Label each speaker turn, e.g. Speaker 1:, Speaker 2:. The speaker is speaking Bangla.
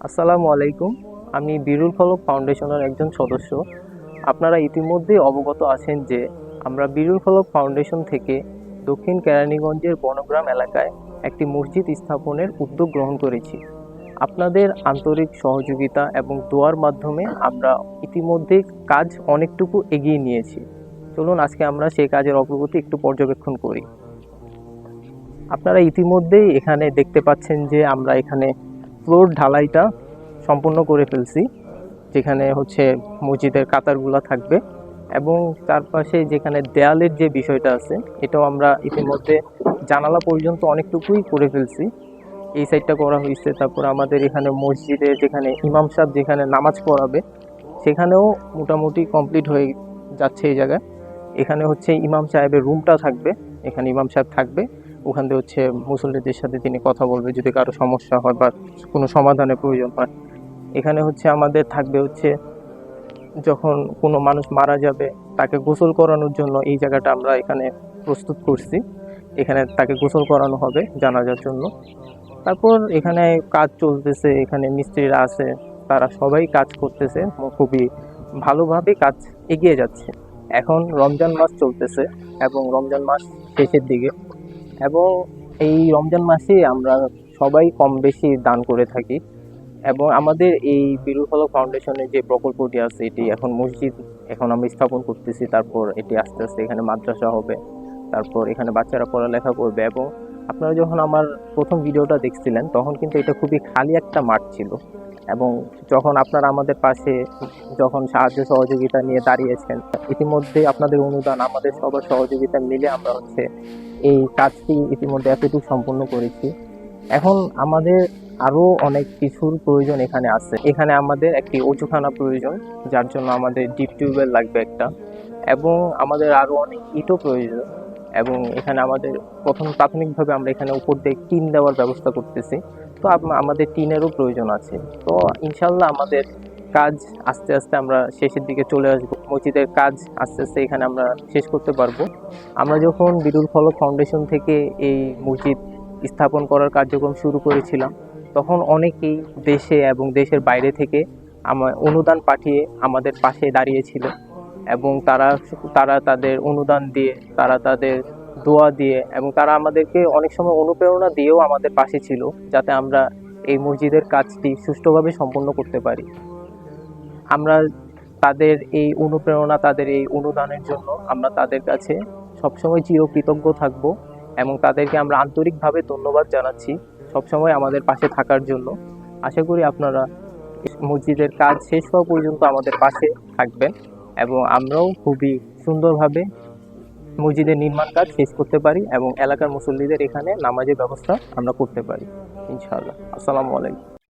Speaker 1: আসসালামু আলাইকুম। আমি বিরুল ফলক ফাউন্ডেশনের একজন সদস্য। আপনারা ইতিমধ্যেই অবগত আছেন যে আমরা বিরুল ফলক ফাউন্ডেশন থেকে দক্ষিণ কেরানীগঞ্জের বনগ্রাম এলাকায় একটি মসজিদ স্থাপনের উদ্যোগ গ্রহণ করেছি। আপনাদের আন্তরিক সহযোগিতা এবং দোয়ার মাধ্যমে আমরা ইতিমধ্যেই কাজ অনেকটুকু এগিয়ে নিয়েছি। চলুন আজকে আমরা সেই কাজের অগ্রগতি একটু পর্যবেক্ষণ করি। আপনারা ইতিমধ্যেই এখানে দেখতে পাচ্ছেন যে আমরা এখানে ফ্লোর ঢালাইটা সম্পূর্ণ করে ফেলছি, যেখানে হচ্ছে মসজিদের কাতারগুলো থাকবে এবং চারপাশে যেখানে দেয়ালের যে বিষয়টা আছে এটাও আমরা ইতিমধ্যে জানালা পর্যন্ত অনেকটুকুই করে ফেলছি। এই সাইডটা করা হয়েছে। তারপর আমাদের এখানে মসজিদে যেখানে ইমাম সাহেব যেখানে নামাজ পড়াবে সেখানেও মোটামুটি কমপ্লিট হয়ে যাচ্ছে এই জায়গায়। এখানে হচ্ছে ইমাম সাহেবের রুমটা থাকবে, এখানে ইমাম সাহেব থাকবে, ওখান থেকে হচ্ছে মুসল্লিদের সাথে তিনি কথা বলবে যদি কারো সমস্যা হয় বা কোনো সমাধানের প্রয়োজন হয়। এখানে হচ্ছে আমাদের থাকবে হচ্ছে যখন কোনো মানুষ মারা যাবে তাকে গোসল করানোর জন্য এই জায়গাটা আমরা এখানে প্রস্তুত করছি। এখানে তাকে গোসল করানো হবে জানাজার জন্য। তারপর এখানে কাজ চলতেছে, এখানে মিস্ত্রিরা আছে, তারা সবাই কাজ করতেছে, খুবই ভালোভাবে কাজ এগিয়ে যাচ্ছে। এখন রমজান মাস চলতেছে এবং রমজান মাস শেষের দিকে, এবং এই রমজান মাসে আমরা সবাই কম বেশি দান করে থাকি। এবং আমাদের এই বিরুল ফলক ফাউন্ডেশনের যে প্রকল্পটি আছে এটি এখন মসজিদ এখন আমরা স্থাপন করতেছি। তারপর এটি আস্তে আস্তে এখানে মাদ্রাসা হবে, তারপর এখানে বাচ্চারা পড়ালেখা করবে। এবং আপনারা যখন আমার প্রথম ভিডিওটা দেখছিলেন তখন কিন্তু এটা খুবই খালি একটা মাঠ ছিল, এবং যখন আপনারা আমাদের পাশে যখন সাহায্য সহযোগিতা নিয়ে দাঁড়িয়েছেন, ইতিমধ্যে আপনাদের অনুদান আমাদের সবার সহযোগিতা মিলে আমরা হচ্ছে এই কাজটি ইতিমধ্যে এতটুকু সম্পূর্ণ করেছি। এখন আমাদের আরো অনেক কিছুর প্রয়োজন এখানে আছে। এখানে আমাদের একটি অজুখানা প্রয়োজন, যার জন্য আমাদের ডিপ টিউবওয়েল লাগবে একটা, এবং আমাদের আরো অনেক ইটও প্রয়োজন। এবং এখানে আমাদের প্রাথমিকভাবে আমরা এখানে উপর দিয়ে টিন দেওয়ার ব্যবস্থা করতেছি। তো আমাদের টিনেরও প্রয়োজন আছে। তো ইনশাল্লাহ আমাদের কাজ আস্তে আস্তে আমরা শেষের দিকে চলে আসবো। মসজিদের কাজ আস্তে আস্তে এখানে আমরা শেষ করতে পারবো। আমরা যখন বিরুল ফলক ফাউন্ডেশন থেকে এই মসজিদ স্থাপন করার কার্যক্রম শুরু করেছিলাম তখন অনেকেই দেশে এবং দেশের বাইরে থেকে অনুদান পাঠিয়ে আমাদের পাশে দাঁড়িয়েছিল, এবং তারা তাদের অনুদান দিয়ে, তারা তাদের দোয়া দিয়ে, এবং তারা আমাদেরকে অনেক সময় অনুপ্রেরণা দিয়েও আমাদের পাশে ছিল, যাতে আমরা এই মসজিদের কাজটি সুষ্ঠুভাবে সম্পন্ন করতে পারি। আমরা তাদের এই অনুপ্রেরণা, তাদের এই অনুদানের জন্য আমরা তাদের কাছে সবসময় চিরকৃতজ্ঞ থাকব, এবং তাদেরকে আমরা আন্তরিকভাবে ধন্যবাদ জানাচ্ছি সবসময় আমাদের পাশে থাকার জন্য। আশা করি আপনারা মসজিদের কাজ শেষ হওয়া পর্যন্ত আমাদের পাশে থাকবেন, এবং আমরাও খুবই সুন্দরভাবে মসজিদের নির্মাণ কাজ শেষ করতে পারি এবং এলাকার মুসল্লিদের এখানে নামাজের ব্যবস্থা আমরা করতে পারি ইনশাআল্লাহ। আসসালামু আলাইকুম।